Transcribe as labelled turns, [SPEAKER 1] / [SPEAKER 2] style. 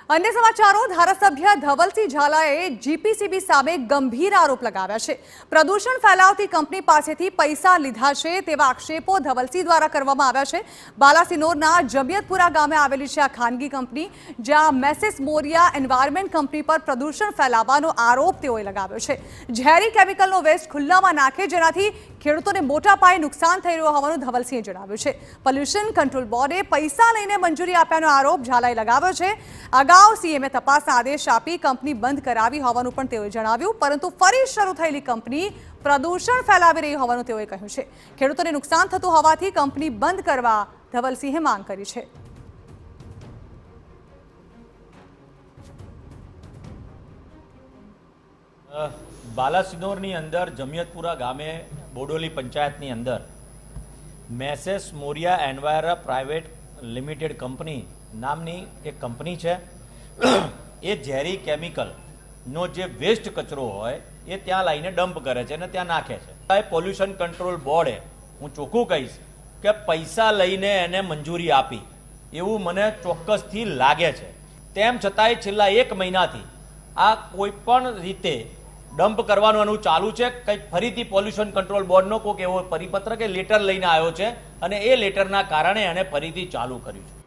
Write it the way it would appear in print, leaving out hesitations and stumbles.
[SPEAKER 1] अन्य समाचारों धारासभ्य धवलसिंह झालाए जीपीसीबी सामे गंभीर आरोप लगाव्या छे। प्रदूषण फैलावती कंपनी पासेथी पैसा लीधा छे तेवा आक्षेपो धवलसिंह द्वारा करवामां आव्या छे। बालासिनोરના जमियतपुरा गामे आवेली छे आ खानगी कंपनी, ज्यां मेसेस मोरिया एनवायरमेंट कंपनी पर प्रदूषण फैलावવાનો आरोप तेओए लगाव्यो छे। झेरी केमिकलनो वेस्ट खुल्लामां नाखे जेनाथी ખેડૂતોને મોટા પાયે નુકસાન થઈ રહ્યું હોવાનું ધવલસિંહે જણાવ્યું છે। પોલ્યુશન કંટ્રોલ બોર્ડે પૈસા લઈને મંજૂરી આપ્યાનો આરોપ ઝાલાએ લગાવ્યો છે। અગાઉ સીએમએ તપાસના આદેશ આપી કંપની બંધ કરાવી હોવાનું પણ તેઓએ જણાવ્યું, પરંતુ ફરી શરૂ થયેલી કંપની પ્રદૂષણ ફેલાવી રહી હોવાનું તેઓએ કહ્યું છે। ખેડૂતોને નુકસાન થતું હોવાથી કંપની બંધ કરવા ધવલસિંહે માંગ કરી છે।
[SPEAKER 2] बालासिनोरनी अंदर जमियतपुरा गामे बोडोली पंचायतनी अंदर मेसेस Moriya Enviro private limited company नामनी एक कंपनी है। ये झेरी केमिकल नो जे वेस्ट कचरो होय ये त्यां लाईने डम्प करे छे ने त्यां नाखे छे। पोल्यूशन कंट्रोल बोर्डे हूँ चोख्खुं कहीश के पैसा लईने एने मंजूरी आपी एवुं मने चोक्कसथी लागे छे। तेम छतांय छेल्ला 1 महीनाथी आ कोईपण रीते डम्प करवानुं चालू है। कंईक फरीथी पोल्यूशन कंट्रोल बोर्डनो कोईक एवो परिपत्र के लेटर लईने आव्यो छे अने ए लेटरना कारणे एणे फरीथी चालू कर्युं छे।